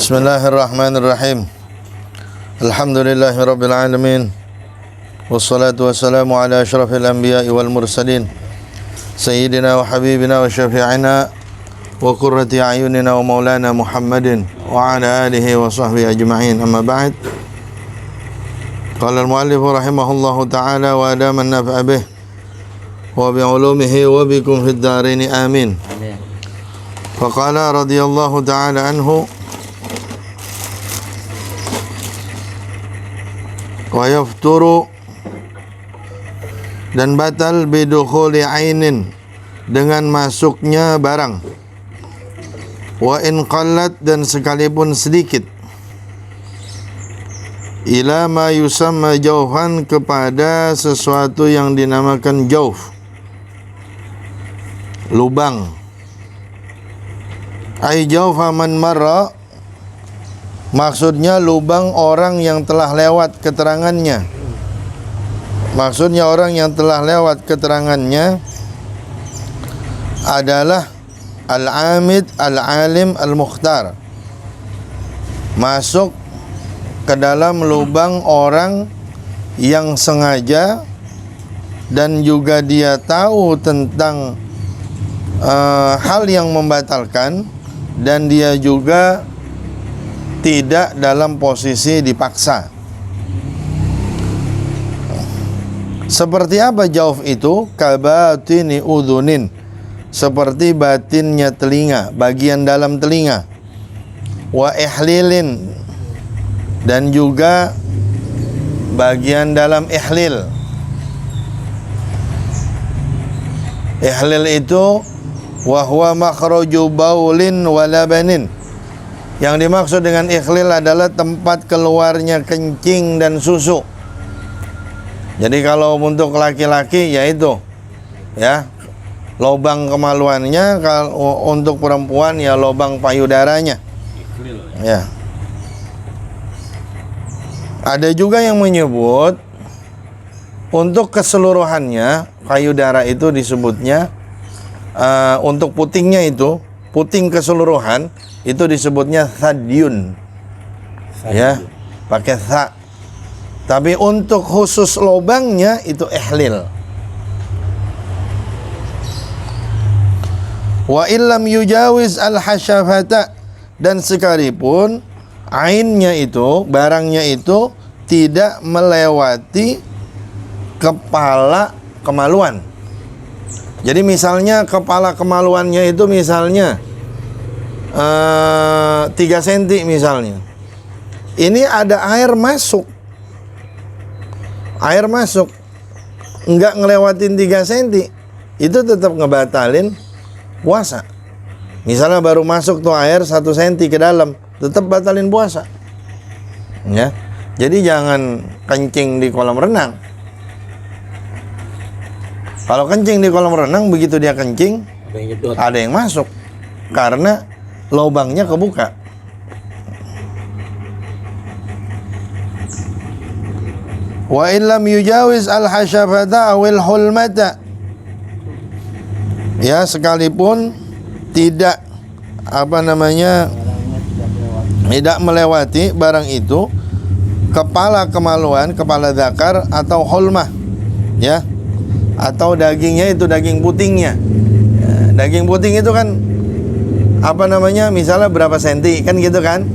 Bismillahirrahmanirrahim. Alhamdulillahirabbil alamin. Wassalatu wassalamu ala asyrafil anbiya'i wal mursalin. Sayyidina wa habibina wa syafi'ina wa qurrati a'yunina wa maulana Muhammadin wa ala alihi wa sahbihi ajma'in. Amma ba'd. Qala al-muallif rahimahullahu ta'ala wa adaman naf'a bih wa bi'ulumihi wa bikum fid dharain amin. Faqala radhiyallahu ta'ala anhu wa yafturu, dan batal bidukhuli ainin, dengan masuknya barang, wa in qallat, dan sekalipun sedikit, ila ma yusamma jawfan, kepada sesuatu yang dinamakan jawf, lubang. Ai jawfa man marra, maksudnya lubang orang yang telah lewat keterangannya. Maksudnya orang yang telah lewat keterangannya adalah al-amid, al-alim, al-mukhtar. Masuk ke dalam lubang orang yang sengaja dan juga dia tahu tentang hal yang membatalkan, dan dia juga tidak dalam posisi dipaksa. Seperti apa jawf itu? Kabatini udhunin, seperti batinnya telinga, bagian dalam telinga. Wa ihlilin, dan juga bagian dalam ihlil. Ihlil itu wa huwa makhraju baulin wa labanin. Yang dimaksud dengan ikhlil adalah tempat keluarnya kencing dan susu. Jadi kalau untuk laki-laki yaitu ya lubang kemaluannya, kalau untuk perempuan ya lubang payudaranya. Ya. Ada juga yang menyebut untuk keseluruhannya payudara itu disebutnya untuk putingnya itu, puting keseluruhan itu disebutnya thadyun. Ya, pakai tha. Tapi untuk khusus lubangnya itu ihlil. Wa illam yujawiz al-hasyafata, dan sekalipun ainnya itu, barangnya itu tidak melewati kepala kemaluan. Jadi misalnya kepala kemaluannya itu misalnya 3 cm misalnya. Ini ada air masuk. Air masuk enggak ngelewatin 3 cm, itu tetap ngebatalin puasa. Misalnya baru masuk tuh air 1 cm ke dalam, tetap batalin puasa. Ya. Jadi jangan kencing di kolam renang. Kalau kencing di kolam renang, begitu dia kencing ada yang masuk karena lubangnya kebuka. Wa illam yujawiz al-hasyafata awil hulmata, ya sekalipun tidak tidak melewati barang itu kepala kemaluan, kepala zakar atau hulmah, ya, atau dagingnya itu daging putingnya. Daging puting itu kan misalnya berapa senti kan gitu kan.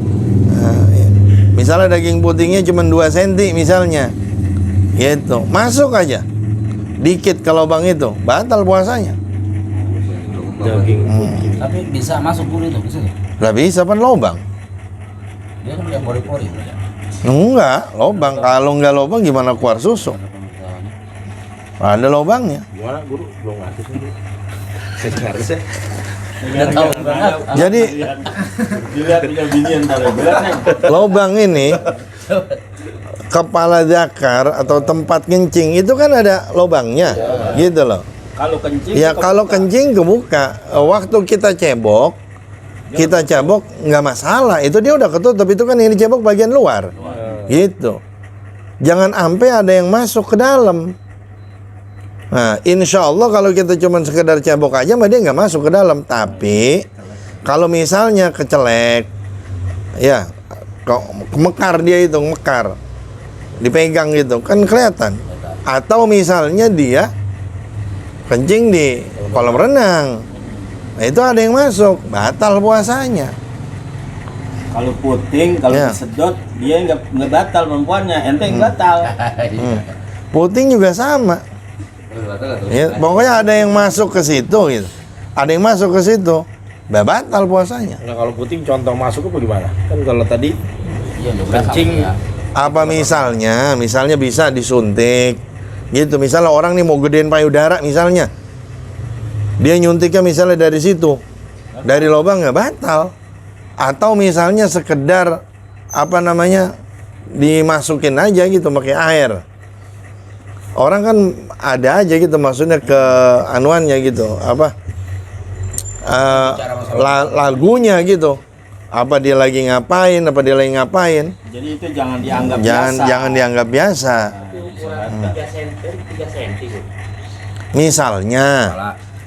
Misalnya daging putingnya cuma 2 senti misalnya, gitu, masuk aja dikit ke lubang itu, batal puasanya. Daging putih. Tapi bisa masuk puri itu, bisa nggak? Lah bisa kan lubang. Dia kan punya pori-pori. Enggak, lubang. Kalau enggak lubang gimana keluar susu? Ada lubangnya. Gimana guru? Belum ngasih sih. Seharusnya. Jadi Dilihat punya binian tadi. lubang ini kepala zakar atau tempat kencing itu kan ada lubangnya, gitu loh. Kalau kencing. Ya kalau kencing kebuka, waktu kita cebok nggak masalah, itu dia udah ketutup, itu kan yang dicebok bagian luar, gitu. Jangan sampai ada yang masuk ke dalam. Nah, insya Allah kalau kita cuma sekedar cebok aja, dia nggak masuk ke dalam. Tapi kalau misalnya kecelek, ya kok mekar dia itu mekar, dipegang gitu kan kelihatan. Atau misalnya dia kencing di kolam renang, nah itu ada yang masuk, batal puasanya. Kalau puting, kalau Ya. disedot dia nggak batal perempuannya, ente yang batal. Puting juga sama. Ya, pokoknya ada yang masuk ke situ gitu. Ada yang masuk ke situ, batal puasanya. Nah, kalau puting contoh masuk apa gimana? Kan kalau tadi Iya, kencing. Apa misalnya bisa disuntik gitu. Misalnya orang nih mau gedein payudara misalnya, dia nyuntiknya misalnya dari situ, dari lubang, nggak batal. Atau misalnya sekedar apa namanya dimasukin aja gitu pakai air. Orang kan ada aja gitu maksudnya ke anuannya gitu apa lagunya gitu. Apa dia lagi ngapain? Jadi itu jangan dianggap Jangan dianggap biasa.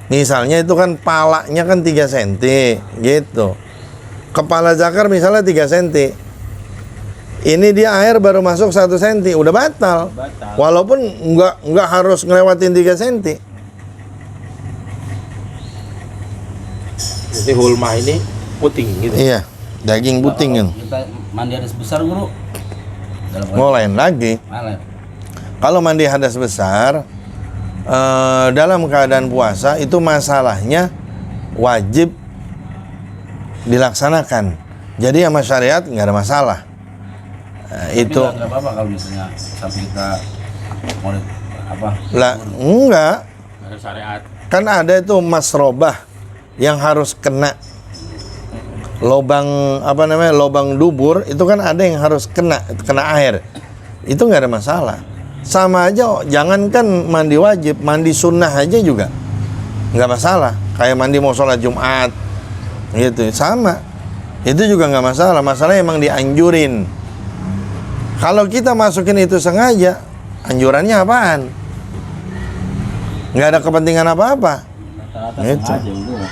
Misalnya itu kan palanya kan 3 cm gitu. Kepala zakar misalnya 3 cm. Ini dia air baru masuk 1 cm, udah batal. Walaupun nggak harus ngelewatin 3 cm. Jadi hulmah ini puting gitu. Iya, daging puting kan. Kita mandi hadas besar guru. Lain lagi. Kalau mandi hadas besar dalam keadaan puasa itu masalahnya wajib dilaksanakan. Jadi sama syariat nggak ada masalah. Itu nggak apa-apa kalau misalnya sampai kita mau apa? lah enggak. Ada syariat. Kan ada itu masrobah yang harus kena lobang lobang dubur itu kan ada yang harus kena air. Itu nggak ada masalah. Sama aja, jangankan mandi wajib, mandi sunnah aja juga nggak masalah. Kayak mandi mau sholat Jumat gitu, sama. Itu juga nggak masalah. Masalahnya emang dianjurin. Kalau kita masukin itu sengaja, anjurannya apaan? Nggak ada kepentingan apa-apa. Rata-rata Gitu. sengaja udah.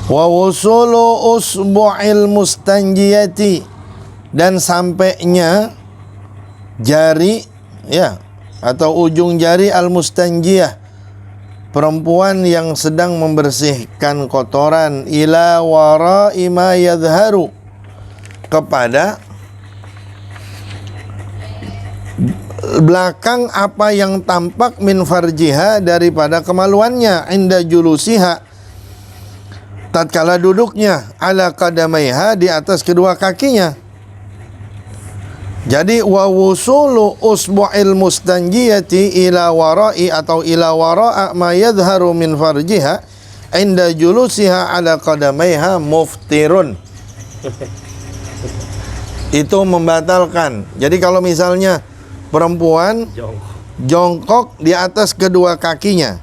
Wa wusulu usbu'il mustanjiyati, dan sampainya jari ya atau ujung jari al mustanjiyah, perempuan yang sedang membersihkan kotoran, ila wara'i ma yadhharu, kepada belakang apa yang tampak min farjiha, daripada kemaluannya, inda julusiha, tatkala duduknya, ala qadamaiha, di atas kedua kakinya. Jadi wa wusulu usbu'il mustanjiyati ila wara'i atau ila wara'a ma yadhharu min farjiha inda julusiha ala qadamaiha muftirun. Itu membatalkan. Jadi kalau misalnya perempuan jongkok di atas kedua kakinya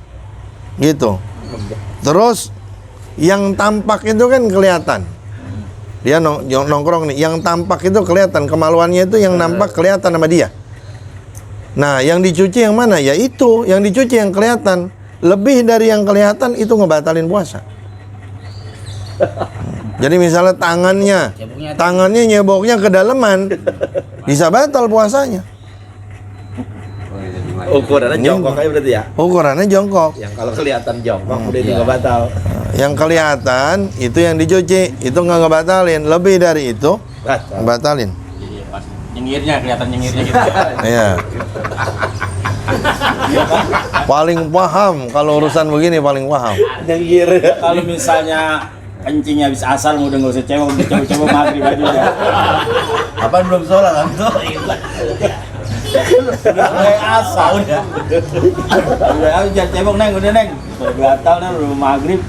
gitu, terus yang tampak itu kan kelihatan. Dia nongkrong nih, yang tampak itu kelihatan, kemaluannya itu yang nampak kelihatan sama dia. Nah, yang dicuci yang mana? Ya itu, yang dicuci yang kelihatan. Lebih dari yang kelihatan itu ngebatalin puasa. Jadi misalnya tangannya nyeboknya kedalaman, bisa batal puasanya. Ukurannya jongkok aja berarti ya. Ukurannya jongkok. Yang kalau kelihatan jongkok udah itu nggak batal. Yang kelihatan itu yang dicuci, itu nggak ngebatalin. Lebih dari itu Batal. ngebatalin. Nyengirnya kelihatan nyengirnya gitu. Iya. Paling paham kalau urusan begini, paling paham. Nyengir. Kalau misalnya kencingnya habis asal udah nggak usah cebok, udah cebok maghrib aja ya. Apa belum sholat kan? Udah asal udah. Udah jangan cebok neng, udah neng. Batal nih udah maghrib.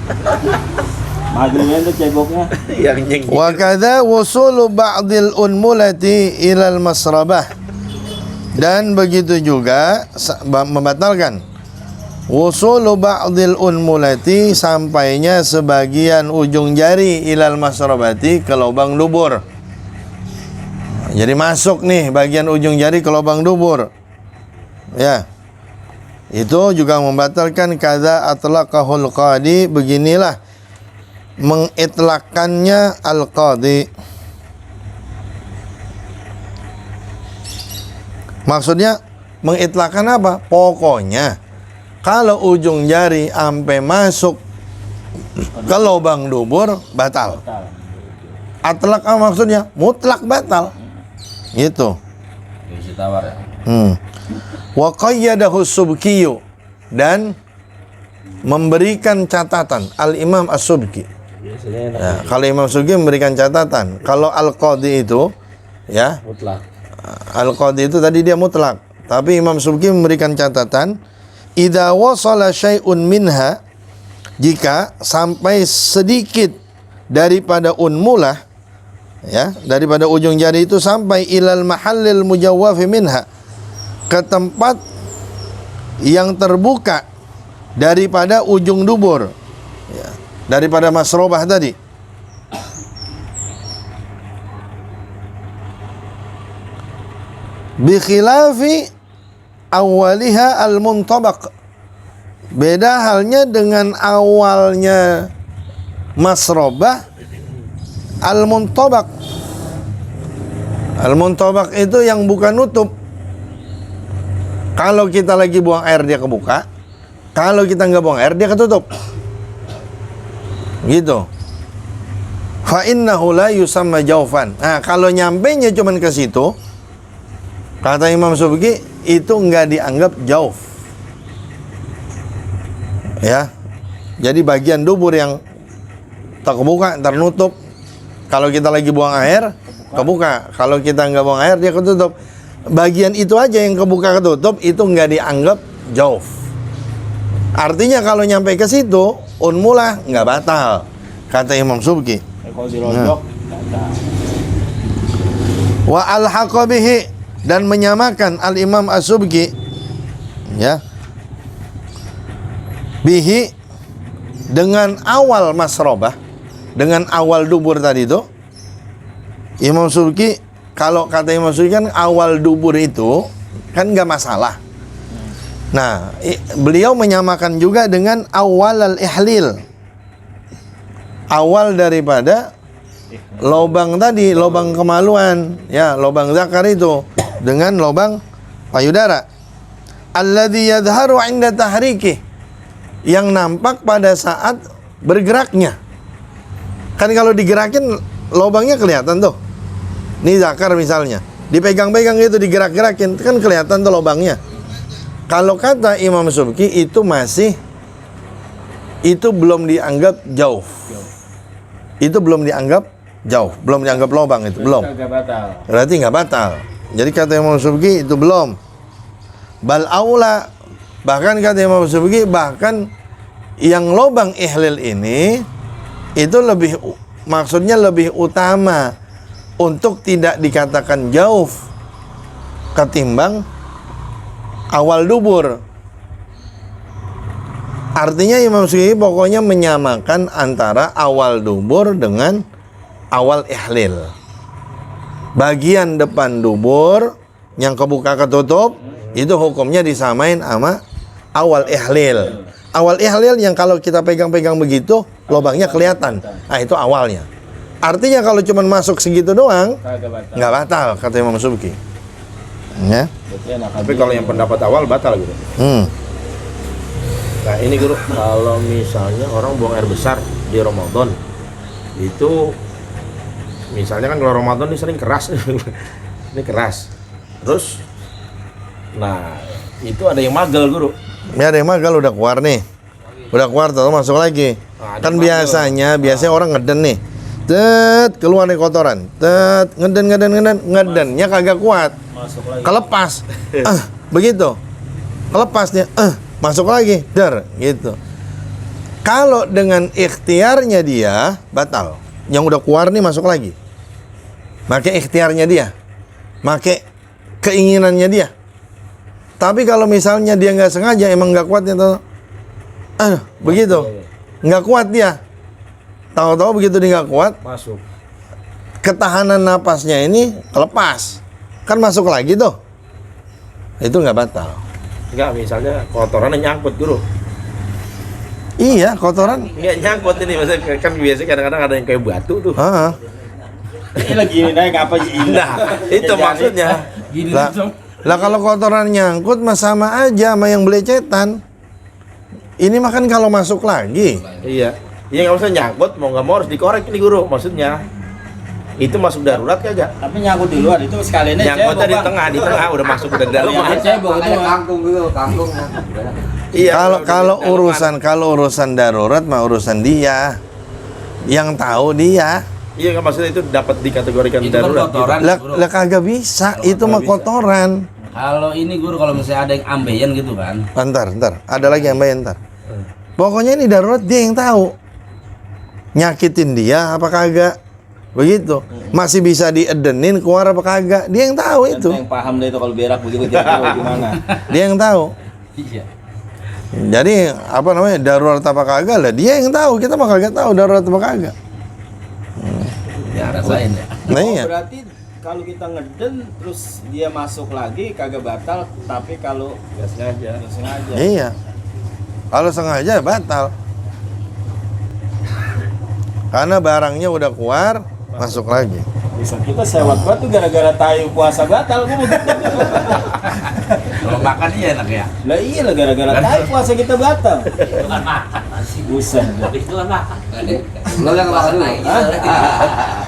Maghribnya itu ceboknya. Yang nyengir. Wa kadza wusulu ba'dil unmulati ilal masrabah. Dan begitu juga membatalkan wusulu ba'dil unmulati, sampainya sebagian ujung jari ilal masrabati, ke lubang dubur. Jadi masuk nih bagian ujung jari ke lubang dubur. Ya. Itu juga membatalkan kadza atlaqahul qadi, beginilah mengitlaqkannya al-qadi. Maksudnya mengitlaqkan apa? Pokoknya kalau ujung jari sampai masuk ke lubang dubur batal. Atlaq maksudnya mutlak batal. Gitu. Isi tawar ya. Wa qayyadahu Subkiyu, dan memberikan catatan Al-Imam As-Subki. Ya, kalau Imam Subki memberikan catatan. Kalau Al-Qadi itu ya Mutlak. Al-Qadi itu tadi dia mutlak, tapi Imam Subki memberikan catatan idza wasala syai'un minha, jika sampai sedikit daripada unmulah, ya, daripada ujung jari itu sampai ilal mahallil mujawwafi minha, ke tempat yang terbuka daripada ujung dubur, ya, daripada masrobah tadi. Bi khilafi awwaliha al-muntabaq, beda halnya dengan awalnya masrobah al-muntabaq. Al-muntabaq itu yang bukan nutup. Kalau kita lagi buang air dia kebuka, kalau kita nggak buang air dia ketutup. Gitu. Fa innahu la yusamma jaufan. Nah, kalau nyampenya cuman ke situ, kata Imam Subki, itu nggak dianggap jauf. Ya. Jadi bagian dubur yang terbuka, ternutup, kalau kita lagi buang air kebuka, kalau kita nggak buang air dia ketutup. Bagian itu aja yang kebuka ketutup itu nggak dianggap jauf. Artinya kalau nyampe ke situ unmulah nggak batal, kata Imam Subki. Kalau dirojok batal. Wa alhaqa bihi, dan menyamakan Al-Imam As-Subki, ya, bihi dengan awal masrobah, dengan awal dubur tadi itu. Imam Subki, kalau kata Imam Subki kan awal dubur itu kan nggak masalah. Nah, beliau menyamakan juga dengan awal al-ihlil, awal daripada lobang tadi, lobang kemaluan, ya, lobang zakar itu, dengan lobang payudara. Alladzi yadhharu 'inda tahriki, yang nampak pada saat bergeraknya. Kan kalau digerakin lobangnya kelihatan tuh. Ini zakar misalnya, dipegang-pegang itu, digerak-gerakin, kan kelihatan tuh lobangnya. Kalau kata Imam Subki itu belum dianggap jauh. Itu belum dianggap jauh, belum dianggap lobang, itu belum. Berarti nggak batal. Jadi kata Imam Subki itu belum. Bal aula, bahkan kata Imam Subki, bahkan yang lobang ihlil ini itu lebih, maksudnya lebih utama untuk tidak dikatakan jauh ketimbang awal dubur. Artinya Imam Subki pokoknya menyamakan antara awal dubur dengan awal ihlil. Bagian depan dubur yang kebuka ketutup itu hukumnya disamain sama awal ihlil. Awal ihlil yang kalau kita pegang-pegang begitu lubangnya kelihatan. Nah, itu awalnya. Artinya kalau cuma masuk segitu doang nggak batal, kata Imam Subki. Ya. Tapi kalau yang pendapat awal batal gitu. Nah ini guru, kalau misalnya orang buang air besar di Ramadan, itu misalnya kan kalau Ramadan ini sering keras, ini keras. Terus, nah itu ada yang magel guru. Ya, ada yang magal, udah keluar nih, udah keluar tuh masuk lagi. Nah, Kan biasanya orang ngeden nih, keluar nih kotoran, ngedennya kagak kuat, kelepas, begitu, kelepasnya, masuk lagi, gitu. Kalau dengan ikhtiarnya dia batal, yang udah keluar nih masuk lagi, pakai ikhtiarnya dia, pakai keinginannya dia. Tapi kalau misalnya dia nggak sengaja, emang nggak kuatnya tuh, begitu, nggak kuat dia, tahu-tahu begitu dia nggak kuat, Masuk. ketahanan napasnya ini lepas, kan masuk lagi tuh, itu nggak batal. Enggak, misalnya kotorannya nyangkut guru. Iya, kotoran. Enggak nyangkut ini, maksudnya kan biasanya kadang-kadang ada yang kayak batu tuh. Heeh. Ini lagi naik apa sih? Nah, itu maksudnya. Gini Lah, langsung. lah kalau kotoran nyangkut mah sama aja sama yang belecetan. Ini mah kan kalau masuk lagi. Iya. Iya nggak usah nyangkut, mau nggak mau harus dikorek nih guru. Maksudnya itu masuk darurat kagak? Tapi nyangkut di luar itu sekalian aja. Nyangkutnya di tengah udah masuk ke dalam. Cebok itu. Kangkung dulu, kangkung. Iya. Kalau urusan darurat mah urusan dia. Yang tahu dia. Iya kan maksudnya itu dapat dikategorikan Itu kan darurat. kotoran. Lah kagak bisa, itu mah kotoran. Kalau ini guru, kalau misalnya ada yang ambeien gitu kan. Ntar, ada lagi yang bayar ntar. Pokoknya ini darurat dia yang tahu. Nyakitin dia apa kagak? Begitu. Masih bisa diedenin keluar apa kagak? Dia yang tahu itu. Yang paham deh itu kalau berak begitu gimana. Dia yang tahu. Iya. Jadi apa namanya darurat apa kagak lah? Dia yang tahu. Kita mah kagak tahu darurat apa kagak. Ya rasain ya. Nah Oh, iya. berarti kalau kita ngeden terus dia masuk lagi kagak batal, tapi kalau Nggak sengaja. nggak sengaja. Iya. Kalau sengaja batal. Karena barangnya udah keluar, masuk lagi. Bisa kita sewat buat tuh gara-gara tayu puasa batal gua begitu. Kalau makan iya enak ya. Lah iya lah gara-gara tayu puasa kita batal. Buset. Itu kan makan. Lo yang makan dulu.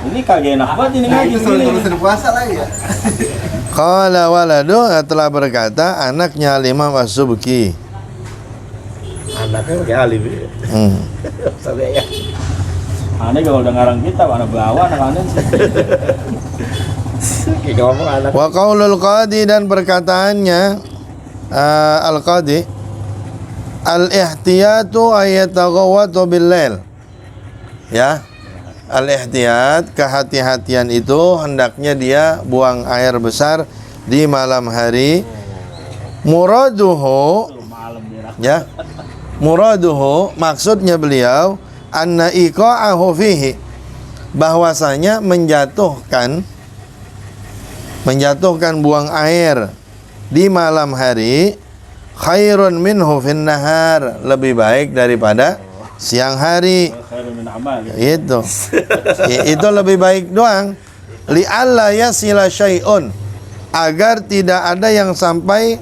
Ini kagak enak banget ini ngaji gini. puasa lagi ya. Qala waladu telah berkata anaknya Imam As-Subki. Anaknya kayak alim. Sampai ya. Aneh kalau udah ngarang kita mana bawa anak-anak sih. Kayak ngomong anak. Wa qaulul qadi dan perkataannya al-qadi al-ihtiyatu ayataghawatu bil-lail. Ya. Al-ihtiyat, kehati-hatian itu hendaknya dia buang air besar di malam hari. Muraduhu Malam berak. ya. Muraduhu maksudnya beliau anna iqa'ahu fihi bahwasanya menjatuhkan buang air di malam hari khairun minhu fin nahar lebih baik daripada siang hari. Khairun min amal. Itu. Itu lebih baik doang. Li'alla yasila syai'un agar tidak ada yang sampai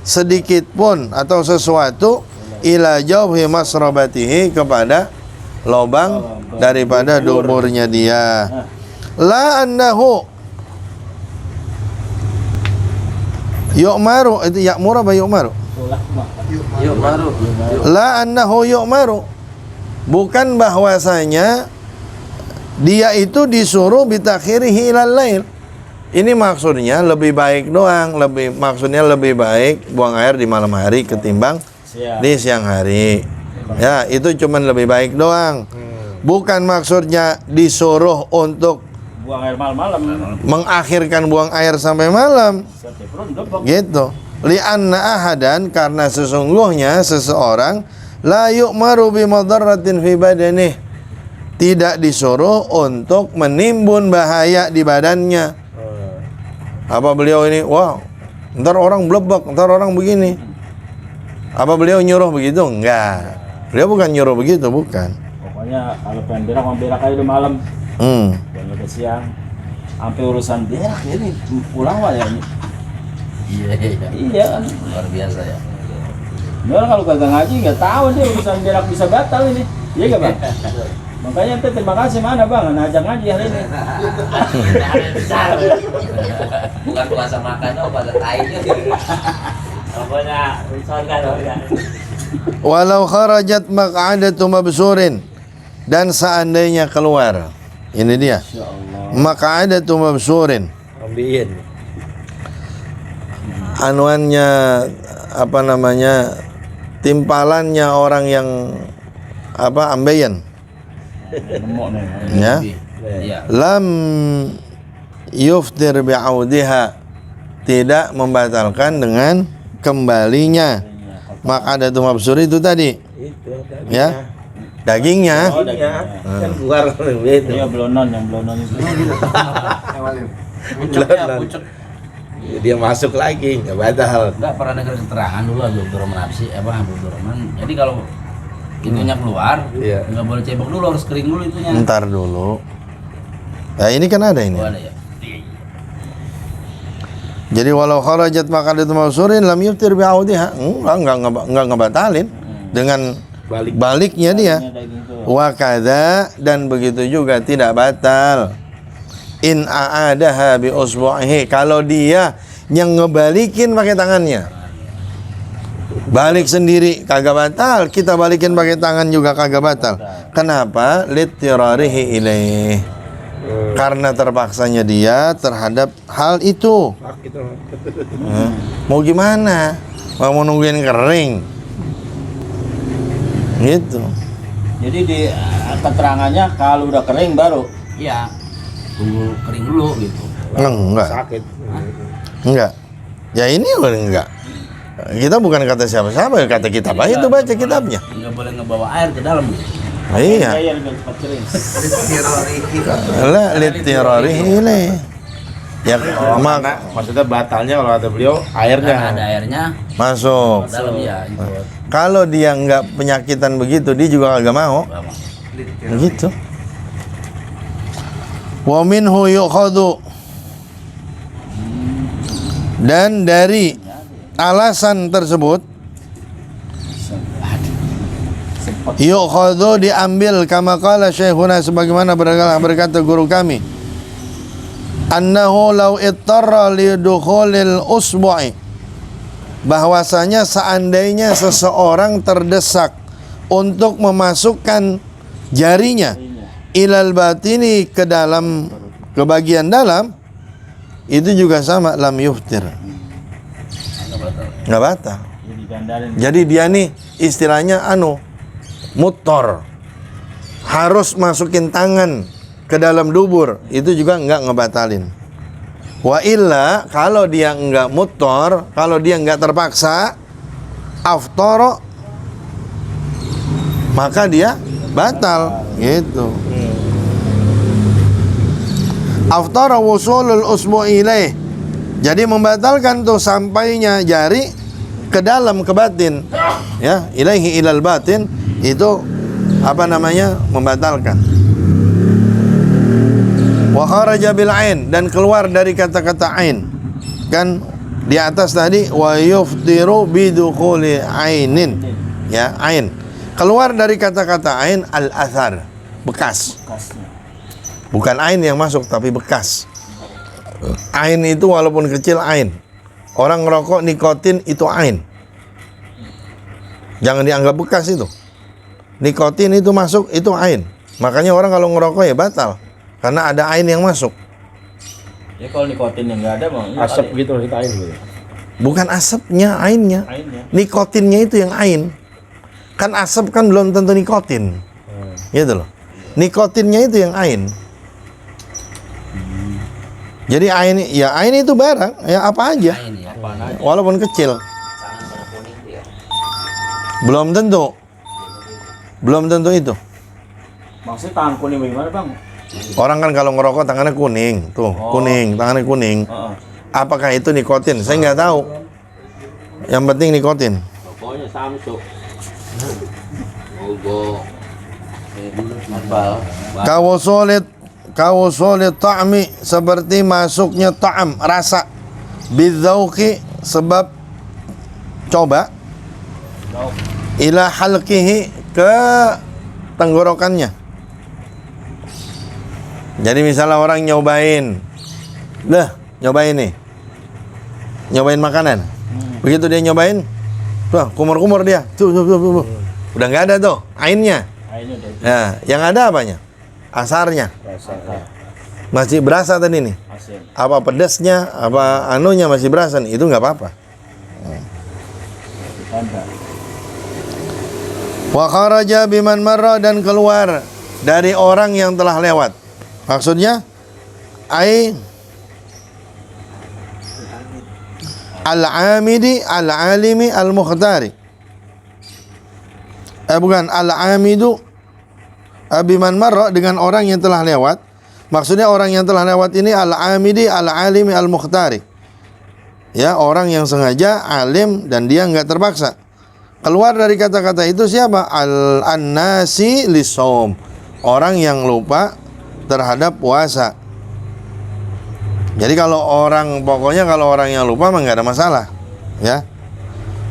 sedikit pun atau sesuatu ila jauhi masrabatihi kepada lobang daripada duburnya dia. La annahu yu'maru itu ya'mur apa yu'maru? Yuk baru. La annahu yu'maru bukan bahwasanya dia itu disuruh bitakhirihi ilal lail. Ini maksudnya lebih baik doang, maksudnya lebih baik buang air di malam hari ketimbang di siang hari. Ya, itu cuman lebih baik doang. Bukan maksudnya disuruh untuk Buang air malam-malam. mengakhirkan buang air sampai malam. Setepron gebok. Gitu. Li'anna ahadan karena sesungguhnya seseorang la yu'maru bimadarratin fi badanih. Tidak disuruh untuk menimbun bahaya di badannya. Apa beliau ini? Wah, ntar orang blebek, ntar orang begini. Apa beliau nyuruh begitu? Enggak. Beliau bukan nyuruh begitu, bukan. Pokoknya kalau pengen berak mau berak aja udah malam. Jangan udah siang. Sampai urusan berak ini pulang wah ya ini. Iya. Iya kan. Luar biasa ya. Dia kalau kagak ngaji nggak tahu dia urusan berak bisa batal ini. Iya nggak bang? Makanya ente terima kasih mana bang, ngajak ngaji hari ini. Besar. Bukan puasa makan, oh pada tainya. Pokoknya misalkan Walau kharajat maq'adatu mabsurin dan seandainya keluar. Ini dia. Maq'adatu mabsurin. Ambiin. Anuannya apa namanya? Timpalannya orang yang apa ambeien. Nemu nih. Ya. Iya. Lam yuftir bi'audiha tidak membatalkan dengan kembalinya. Maq'adatu mabsur itu tadi. Itu Ya. Dagingnya. Oh, dagingnya dagingnya. kan keluar itu. Iya belonon yang belonon itu. Pucuk ya, pucuk. Dia masuk lagi, nggak batal. Enggak pernah dengar keterangan dulu Abdurrahman Habsyi Abdurrahman. Jadi kalau itunya keluar, Iya. nggak boleh cebok dulu, harus kering dulu itunya. Ntar dulu. Nah, ini kan ada ini. Oh, ada ya. Jadi walau kharajat maqadatu mausurin lam yuftir bi'audiha. Enggak ngebatalin dengan baliknya dia. Wa kadza, dan begitu juga tidak batal. In a'adaha bi usbu'ihi, kalau dia yang ngebalikin pakai tangannya. Balik sendiri kagak batal, kita balikin pakai tangan juga kagak batal. Kenapa? Litirarihi ilaih. Karena terpaksanya dia terhadap hal itu. Mau gimana? Mau nungguin kering? Gitu. Jadi di keterangannya kalau udah kering baru. Iya. Tunggu kering dulu gitu. Enggak. Sakit. Enggak. Ya ini enggak. Kita bukan kata siapa-siapa, kata kitab aja itu baca kitabnya. Nggak boleh ngebawa air ke dalam gitu. Iya. Air biar cepat kering. La litirarihi ilaih. Ya Maksudnya batalnya kalau kata beliau airnya. Karena ada airnya masuk. ke dalam ya itu. Kalau dia enggak penyakitan begitu, dia juga kagak mau. Nggak mau. Begitu. Wa minhu yu'khadhu, dan dari alasan tersebut yu'khadhu, diambil kama qala syekhuna, sebagaimana berkata guru kami, annahu law ittarra li dukhulil usbu'i, bahwasanya seandainya seseorang terdesak untuk memasukkan jarinya ilal batini, ke dalam, ke bagian dalam, itu juga sama, lam yuftir, nggak batal. Jadi dia nih istilahnya mutor, harus masukin tangan ke dalam dubur, itu juga nggak ngebatalin. Wa illa, kalau dia nggak mutor, kalau dia nggak terpaksa, aftoro, maka dia batal gitu. Aftara wusulul usbu'i ilaih, jadi membatalkan tuh sampainya jari ke dalam, ke batin, ya, ilaihi ilal batin, itu apa namanya, membatalkan. Wa kharaja bil ain, dan keluar dari kata-kata ain, kan di atas tadi wa yuftiru bidukhuli ainin, ya, ain. Keluar dari kata-kata ain, al-athar, bekas. Bukan ain yang masuk, tapi bekas. Ain itu walaupun kecil ain. Orang ngerokok nikotin itu ain. Jangan dianggap bekas itu. Nikotin itu masuk, itu ain. Makanya orang kalau ngerokok ya batal, karena ada ain yang masuk. Ya kalau nikotin yang nggak ada bang, Asap gitu maksudnya ain gitu. Bukan asapnya, ainnya. Nikotinnya itu yang ain. Kan asap kan belum tentu nikotin. Gitu loh. Nikotinnya itu yang ain. Jadi ain, ya ain itu barang, ya apa aja, Ain ya. walaupun kecil. Belum tentu itu. Maksudnya tangan kuning bagaimana bang? Orang kan kalau ngerokok tangannya kuning, tuh kuning, tangannya kuning. Apakah itu nikotin? Saya nggak tahu. Yang penting nikotin. Pokoknya Samsung. Kawusulit ta'mi, seperti masuknya ta'am, rasa, bidzauqi, sebab coba, ila halqihi, ke tenggorokannya. Jadi misalnya orang nyobain nih, nyobain makanan. Begitu dia nyobain, tuh kumur-kumur dia, tuh. Udah nggak ada tuh ainnya. Nah, yang ada apanya? Asarnya. Masih berasa tadi nih. Apa pedasnya, apa anunya masih berasa nih, itu nggak apa-apa. Wa kharaja biman marra, dan keluar dari orang yang telah lewat. Maksudnya al-amidi al-alimi al-mukhtari. Bukan al-amidu biman marra, dengan orang yang telah lewat. Maksudnya orang yang telah lewat ini al-amidi al-alimi al-mukhtari, Ya, orang yang sengaja, alim, dan dia nggak terpaksa. Keluar dari kata-kata itu siapa? An-nasi lisom, orang yang lupa terhadap puasa. Jadi pokoknya kalau orang yang lupa mah nggak ada masalah, ya.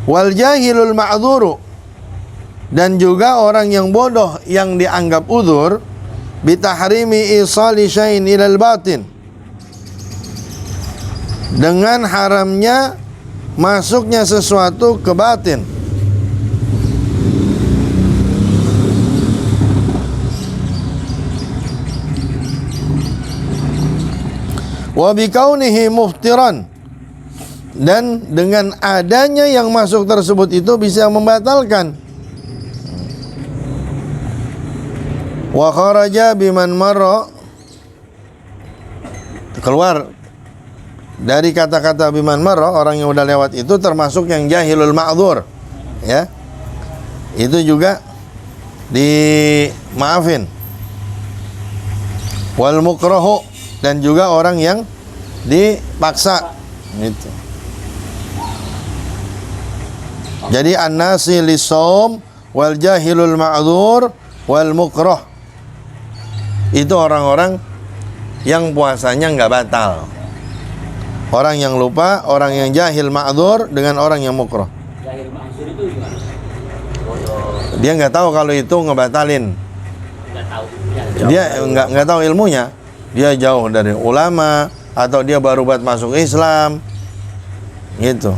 Wal jahilul ma'dzuru, dan juga orang yang bodoh yang dianggap udzur bitahrimi isali syai'in ilal batin, dengan haramnya masuknya sesuatu ke batin. Wa bikaunihi muftiran, dan dengan adanya yang masuk tersebut itu bisa membatalkan. Wa kharaja biman marra, keluar dari kata-kata biman marra, orang yang udah lewat itu termasuk yang jahilul ma'dzur, ya. Itu juga dimaafin. Wal mukrahu, dan juga orang yang dipaksa, gitu. Jadi an-nasi lisom wal jahilul ma'dzur wal mukrah, itu orang-orang yang puasanya nggak batal. Orang yang lupa, orang yang jahil ma'dzur, dengan orang yang mukrah. Jahil ma'zur itu gimana? Dia nggak tahu kalau itu ngebatalin. Nggak tahu. Dia nggak tahu ilmunya. Dia jauh dari ulama, atau dia baru buat masuk Islam, gitu.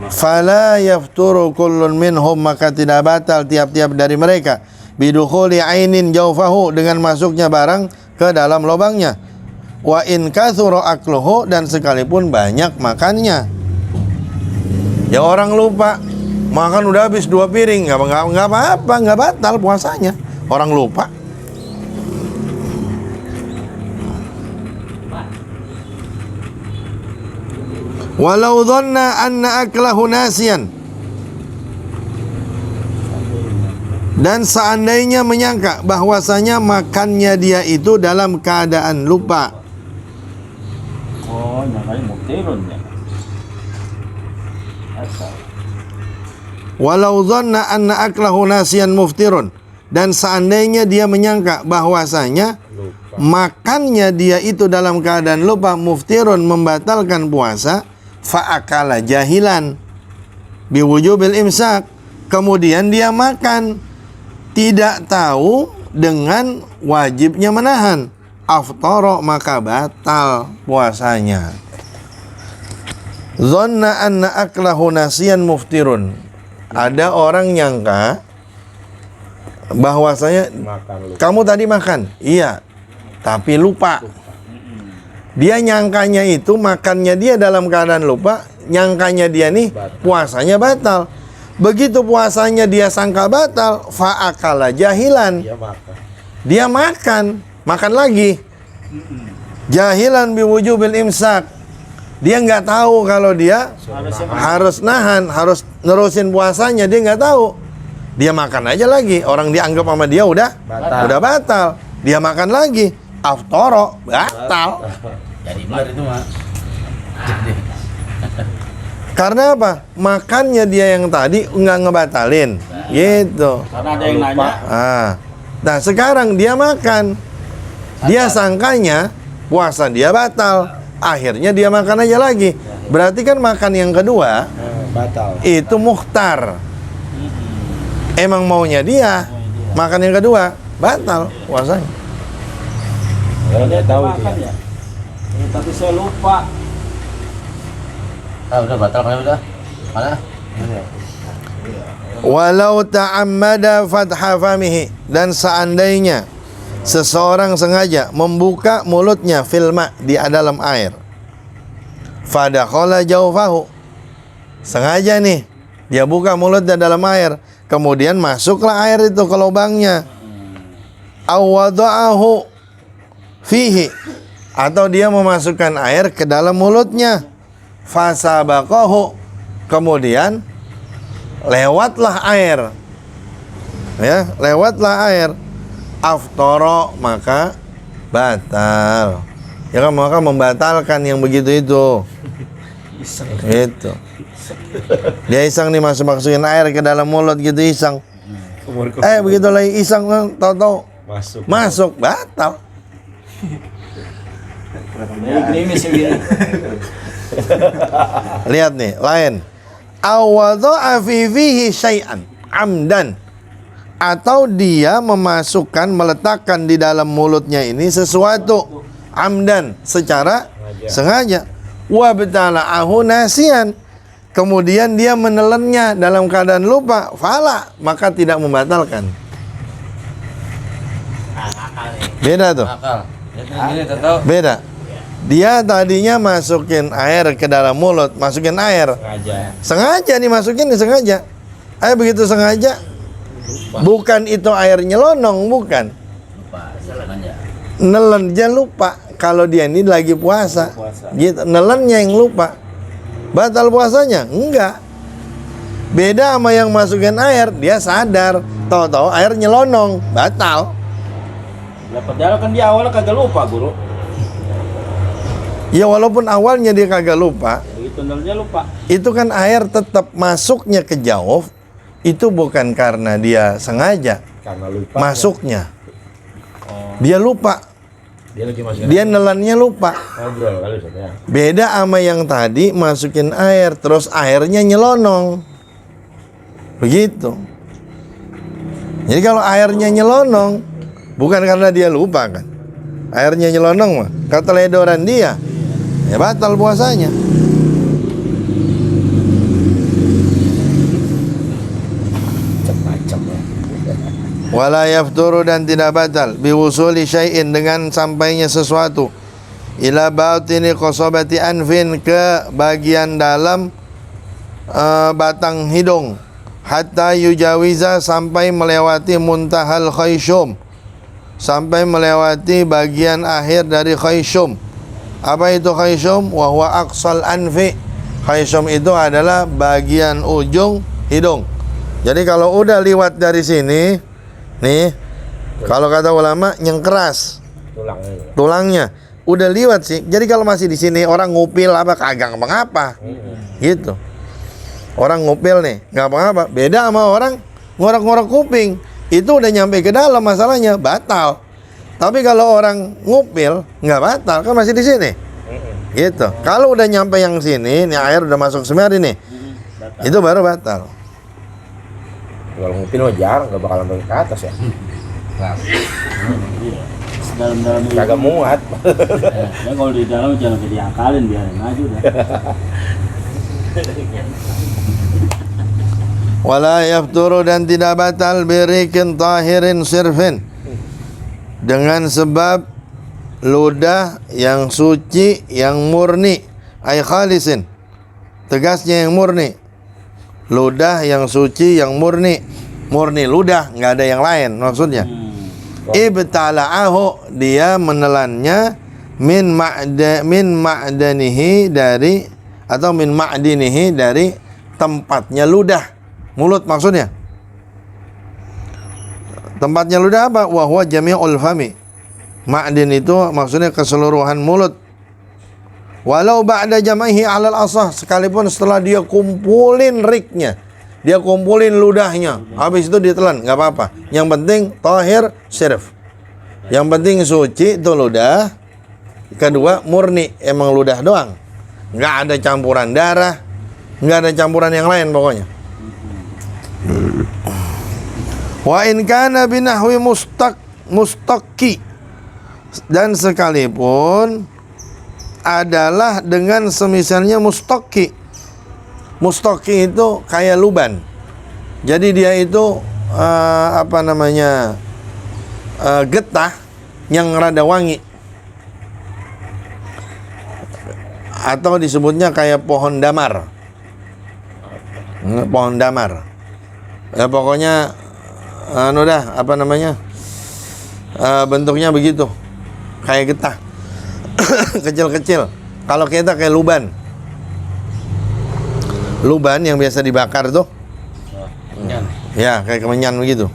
Fala yafturu kullun minhum, maka tidak batal tiap-tiap dari mereka bidukhuli ainin jaufahu, dengan masuknya barang ke dalam lubangnya. Wa in kathura akluhu, dan sekalipun banyak makannya. Ya, orang lupa makan udah habis 2 piring, nggak apa-apa, nggak batal puasanya. Orang lupa. Walau dhanna anna aklahu nasiyan, dan seandainya menyangka bahwasanya makannya dia itu dalam keadaan lupa. Oh, nyangkanya muktirun ya. Asal. Walau dhanna anna aklahu nasiyan muftirun, dan seandainya dia menyangka bahwasanya makannya dia itu dalam keadaan lupa, muftirun, membatalkan puasa, fa'akala jahilan biwujubil imsak, kemudian dia makan tidak tahu dengan wajibnya menahan, aftara, maka batal puasanya. Dhanna anna aklahu nasiyan muftirun, ada orang nyangka bahwasanya kamu tadi makan, iya, tapi lupa. Dia nyangkanya itu makannya dia dalam keadaan lupa, nyangkanya dia nih puasanya batal. Begitu puasanya dia sangka batal, fa'akala jahilan, dia makan lagi. Jahilan biwujubil imsak, dia nggak tahu kalau dia harus nahan, harus nerusin puasanya, dia nggak tahu. Dia makan aja lagi, orang dianggap sama dia udah batal. Dia makan lagi, aftara, batal. Jadi benar itu mah. Karena apa? Makannya dia yang tadi nggak ngebatalin, gitu. Karena ada yang nanya. Nah sekarang dia makan, dia sangkanya puasa dia batal, akhirnya dia makan aja lagi. Berarti kan makan yang kedua batal. itu mukhtar. Emang maunya dia makan yang kedua, batal puasanya. Dia tahu makan ya. Tapi saya lupa. Udah batal kan udah. Mana? Walau ta'ammada fatha famihi, dan seandainya seseorang sengaja membuka mulutnya filma, di dalam air, fadakhala jaufahu, sengaja nih dia buka mulutnya dalam air, kemudian masuklah air itu ke lubangnya. Awada'ahu fihi, atau dia memasukkan air ke dalam mulutnya. Fasabaqahu, kemudian lewatlah air, ya, lewatlah air. Aftara, maka batal. Ya kan, maka membatalkan yang begitu itu. Itu. Dia iseng nih masukin air ke dalam mulut gitu iseng. Begitu lagi iseng tahu-tahu masuk batal. Jadi gerimis ya gini. Lihat nih, lain. Awadha'a fi fihi syai'an amdan, atau dia memasukkan, meletakkan di dalam mulutnya ini sesuatu amdan, secara sengaja. Wa btala'ahu nasiyan, kemudian dia menelannya dalam keadaan lupa, fala, maka tidak membatalkan. Beda tuh. Akal. Ini tahu. Beda. Dia tadinya masukin air ke dalam mulut, masukin air. Sengaja nih masukin nih sengaja. Begitu sengaja. Bukan itu air nyelonong, bukan. Lupa, sengaja. Nelen dia lupa kalau dia ini lagi puasa. Gitu, nelennya yang lupa. Batal puasanya? Enggak. Beda sama yang masukin air, dia sadar, tahu-tahu air nyelonong, batal. Lah padahal kan dia awalnya kagak lupa, Guru. Ya walaupun awalnya dia kagak lupa, Begitu nelnya lupa. itu kan air tetap masuknya ke jawf, itu bukan karena dia sengaja Karena lupa. masuknya. Dia lupa, Dia lagi masukin. dia nelannya lupa. Ngobrol kali Ustaz ya. Beda sama yang tadi masukin air, terus airnya nyelonong. Begitu. Jadi kalau airnya nyelonong, bukan karena dia lupa kan. Airnya nyelonong mah, keteledoran dia, ya batal puasanya. Macam ya. Wala yafturu, dan tidak batal biwusuli syai'in, dengan sampainya sesuatu ila batini qasabati anfin, ke bagian dalam batang hidung, hatta yujawiza, sampai melewati muntahal khayshum, sampai melewati bagian akhir dari khayshum. Apa itu khayshum? Wa huwa aqsal anfi. Khayshum itu adalah bagian ujung hidung. Jadi kalau udah liwat dari sini, nih, kalau kata ulama nyengkeras tulangnya, udah liwat sih. Jadi kalau masih di sini orang ngupil apa kagak ngapa-ngapa, gitu. Orang ngupil nih nggak apa-apa. Beda sama orang ngorok-ngorok kuping, itu udah nyampe ke dalam, masalahnya batal. Tapi kalau orang ngupil nggak batal, kan masih di sini, gitu. Kalau udah nyampe yang sini, nih air udah masuk semari nih, itu baru batal. Kalau ngupil mah jarang, gak bakal sampai ke atas ya. Dalam-dalam itu. Kagak muat. Ya kalau di dalam jangan diakalin, biarin aja udah. Wala yafturu, dan tidak batal birikin tahirin sirfin, dengan sebab ludah yang suci, yang murni, ay khalisin, tegasnya yang murni. Ludah yang suci, yang murni, murni ludah, nggak ada yang lain maksudnya. Ibtala'ahu, dia menelannya min ma'danihi, dari, atau min ma'dinihi, dari tempatnya ludah, mulut maksudnya. Tempatnya ludah apa? Wa huwa jami'ul fami. Ma'din itu maksudnya keseluruhan mulut. Walau ba'da jamaihi 'alal asah, sekalipun setelah dia kumpulin riknya, dia kumpulin ludahnya, habis itu ditelan, nggak apa-apa. Yang penting tahir sirf. Yang penting suci itu ludah. Kedua murni, emang ludah doang, nggak ada campuran darah, nggak ada campuran yang lain pokoknya. Wa in kana binahwi mustaqi, dan sekalipun adalah dengan semisalnya mustaqi. Mustaqi itu kayak luban. Jadi dia itu getah yang rada wangi, atau disebutnya kayak pohon damar. Pohon damar. Ya pokoknya bentuknya begitu, kayak getah. Kecil-kecil. Kalau kita kayak luban. Luban yang biasa dibakar tuh. Ya, kayak kemenyan begitu.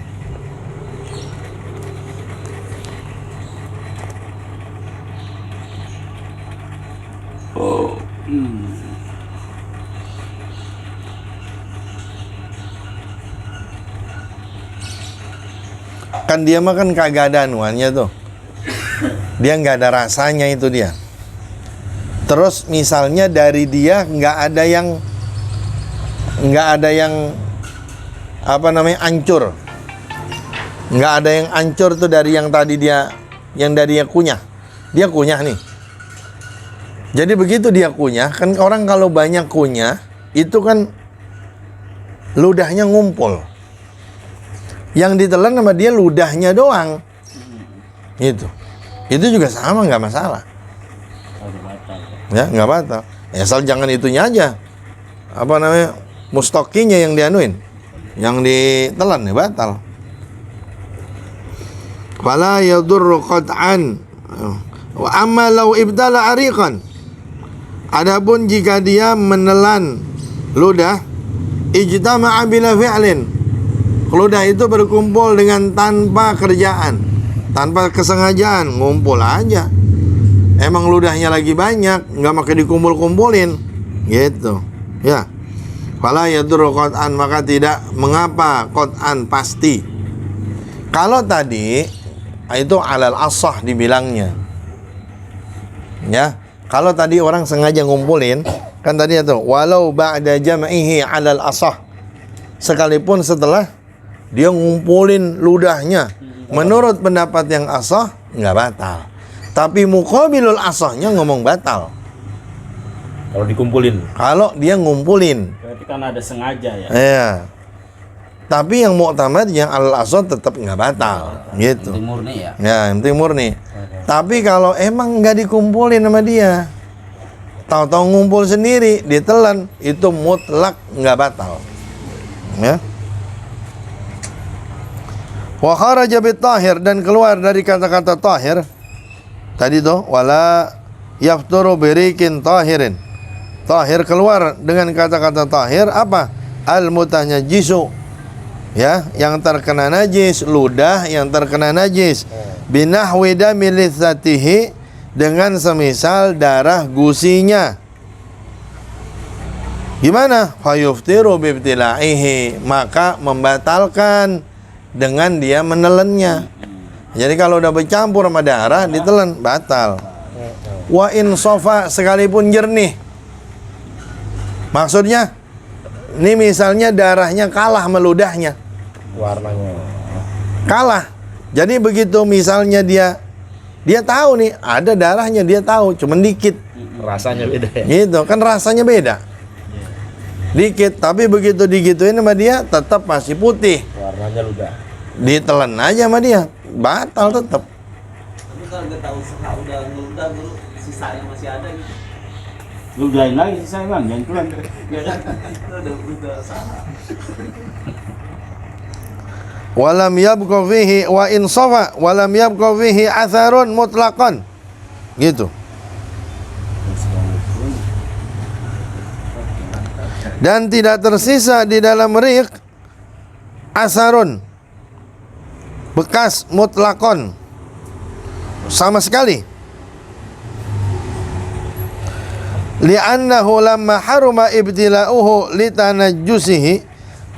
Kan dia mah kan kagak ada anuannya tuh. Dia nggak ada rasanya itu dia. Terus misalnya dari dia nggak ada yang apa namanya ancur. Nggak ada yang ancur tuh dari yang tadi yang dari dia kunyah. Dia kunyah nih. Jadi begitu dia kunyah, kan orang kalau banyak kunyah itu kan ludahnya ngumpul. Yang ditelan sama dia ludahnya doang. Itu juga sama, nggak masalah. Ya, nggak batal. Ya, asal jangan itunya aja. Apa namanya? Mustokinya yang dianuin. Yang ditelan ya batal. Fala yadurru qat'an. Wa amma law ibdala ariqan. Adapun jika dia menelan ludah, ijtama'a bila fi'lin. Ludah itu berkumpul dengan tanpa kerjaan, tanpa kesengajaan, ngumpul aja. Emang ludahnya lagi banyak, nggak makai dikumpul-kumpulin, gitu. Ya, fala yadurru qat'an, maka tidak mengapa qat'an pasti. Kalau tadi itu alal asah dibilangnya, ya. Kalau tadi orang sengaja ngumpulin, kan tadi itu walau ba'da jam'ihi alal asah, sekalipun setelah dia ngumpulin ludahnya, menurut pendapat yang asah nggak batal. Tapi muqabilul asahnya ngomong batal. Kalau dikumpulin. Kalau dia ngumpulin. Berarti kan ada sengaja ya. Iya. Tapi yang mu'tamad yang al asah tetap nggak batal. Gitu. Penting murni ya. Ya, yang penting murni. Tapi kalau emang nggak dikumpulin sama dia, tahu-tahu ngumpul sendiri, ditelan, itu mutlak nggak batal. Ya. Wa kharaja bitahir, dan keluar dari kata-kata tahir. Tadi tuh wala yafturu birikin tahirin. Tahir keluar dengan kata-kata tahir apa? Al mutanajjisu. Ya, yang terkena najis, ludah yang terkena najis. Binahwi dami litsatihi, dengan semisal darah gusinya. Gimana? Fayuftiru bibtilaihi, maka membatalkan dengan dia menelannya. Jadi kalau udah bercampur sama darah ditelan, batal. Wa in sofa, sekalipun jernih. Maksudnya ini misalnya darahnya kalah sama ludahnya. Warnanya Kalah. Jadi begitu misalnya dia tahu nih ada darahnya, dia tahu cuman dikit. rasanya beda ya. Gitu, kan rasanya beda. Dikit, tapi begitu digituin sama dia tetap masih putih. Warnanya ludah. Ditelan aja sama dia, batal tetap. Tapi kalau nggak tahu udah ngeludah dulu, sisanya masih ada gitu. Ludahin lagi sih saya bang, jangan keluar. Ya kan? Itu udah salah. Walam yabqa fihi wa in safa walam yabqa fihi atharun mutlaqan. Gitu. Dan tidak tersisa di dalam riq asarun, bekas mutlakon, sama sekali. Li'annahu lamma haruma ibtila'uhu litanajjusihi,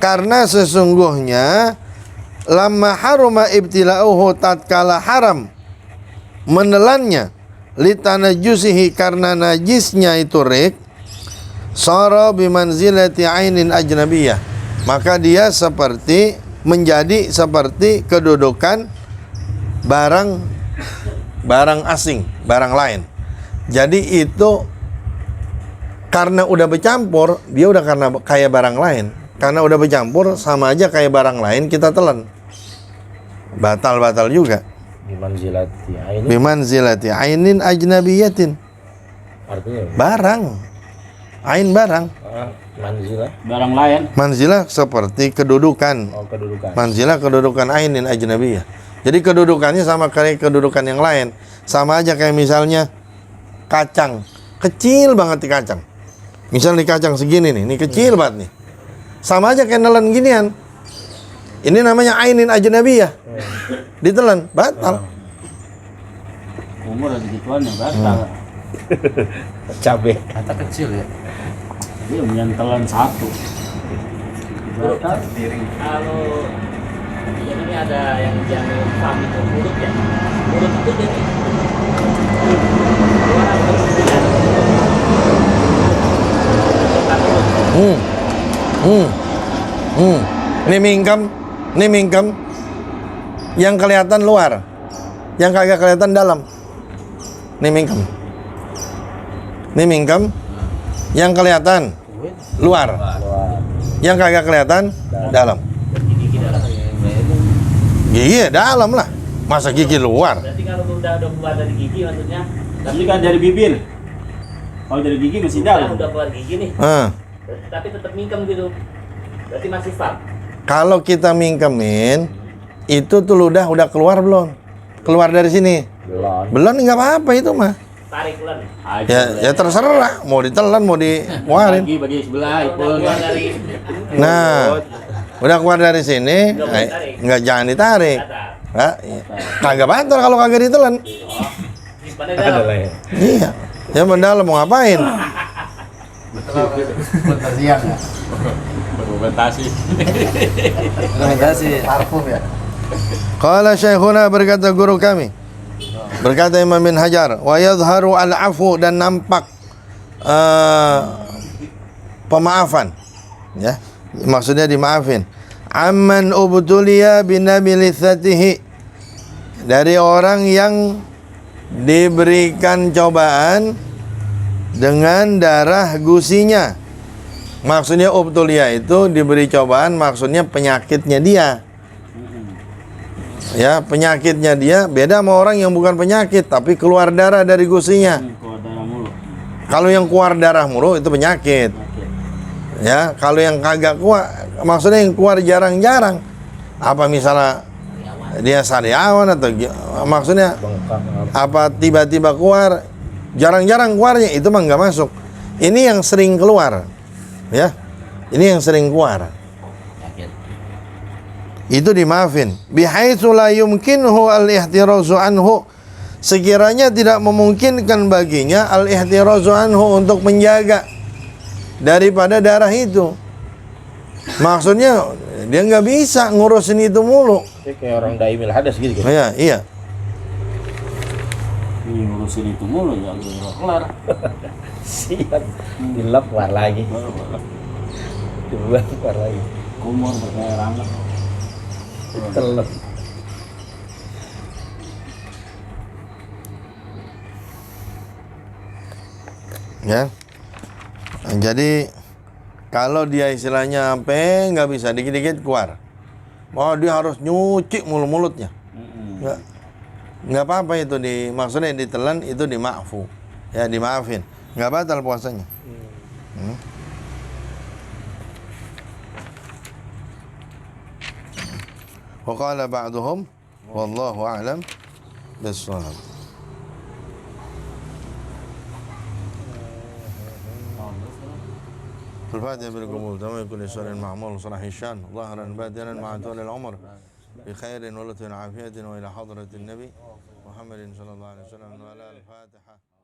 karena sesungguhnya lamma haruma ibtila'uhu, tatkala haram menelannya, litanajjusihi, karena najisnya itu riq, sara bimanzilati ainin ajnabiyah, maka dia menjadi seperti kedudukan barang asing, barang lain. Jadi itu karena udah bercampur, dia udah karena kayak barang lain. Karena udah bercampur sama aja kayak barang lain, kita telan. Batal juga. Bimanzilati ainin ajnabiyatin. Artinya Barang. Ain barang. manzilah. Barang lain. Manzilah seperti kedudukan. Oh, kedudukan. Manzilah kedudukan ainin ajnabiyah. Jadi kedudukannya sama kayak kedudukan yang lain. Sama aja kayak misalnya kacang. Kecil banget di kacang. Misal di kacang segini nih, ini kecil banget nih. Sama aja kayak nelen ginian. Ini namanya ainin ajnabiyah. Ditelan, batal. Umur ada gituan ya batal. Cabe. Kata kecil ya. Dia menyentelan satu. Kalau iya ini ada yang farm itu mulut ya. Mulut itu jadi Hmm. Hmm. Hmm. Ini mingkem. Yang kelihatan luar. Yang kagak kelihatan dalam. Ini mingkem. Yang kelihatan luar. Yang kagak kelihatan dalam. Gigi ya dalam lah. Masa gigi luar? berarti kalau udah keluar dari gigi maksudnya. Tapi kan dari bibir. Kalau dari gigi masih dalam. Udah keluar gigi nih. Tapi tetap mingkem gitu. Berarti masih farm. Kalau kita mingkemin, itu tuh ludah udah keluar belum? Keluar dari sini? Belum, nggak apa-apa itu mah. Tarik ulan. Ya terserah, mau ditelan, mau dikeluarin. Bagi sebelah itu. Keluar dari Nah, udah keluar dari sini, nggak jangan ditarik. Nah, kagak batal kalau kagak ditelan. simpannya dalam. Iya, ya mendalam mau ngapain? Bentar siang ya. Berkomentasi. Parfum ya. Qala syekhuna, berkata guru kami, berkata Imam bin Hajar, wa yadhharu al-afu, dan nampak pemaafan, ya, maksudnya dimaafin, amman ubtuliya binabilithatihi, dari orang yang diberikan cobaan dengan darah gusinya. Maksudnya ubtulia itu diberi cobaan, maksudnya penyakitnya dia. Ya, penyakitnya dia beda sama orang yang bukan penyakit tapi keluar darah dari gusinya. Keluar darah mulu. Kalau yang keluar darah mulu itu penyakit. Ya, kalau yang kagak keluar, maksudnya yang keluar jarang-jarang. Apa misalnya dia sariawan atau maksudnya apa tiba-tiba keluar, jarang-jarang keluarnya, itu mah nggak masuk. Ini yang sering keluar. Ya. Ini yang sering keluar. Itu dimaafin. Bihaitsu la yumkinhu al-ihtirazu anhu, sekiranya tidak memungkinkan baginya al-ihtirazu anhu, untuk menjaga daripada darah itu. Maksudnya dia nggak bisa ngurusin itu mulu. Kayak orang daimil hadas gitu kan. Iya, iya. Ini ngurusin itu mulu ya, udah kelar. Siap. Dilap keluar lagi. Dilap keluar lagi. Kumur pakai rangka. Telep. Ya. Nah, jadi kalau dia istilahnya sampai nggak bisa, dikit-dikit keluar, oh dia harus nyuci mulutnya. Nggak apa-apa itu, maksudnya ditelan itu dimaafu, ya dimaafin, nggak batal puasanya. Wa qala ba'duhum wallahu a'lam bis-shawab. الفاتحة بالقبول تمام كل شر معمول صلاح الشان ظاهرا باطنا مع طول العمر بخير ولطف وعافية وإلى حضرة النبي محمد صلى الله عليه وسلم وعلى الفاتحة.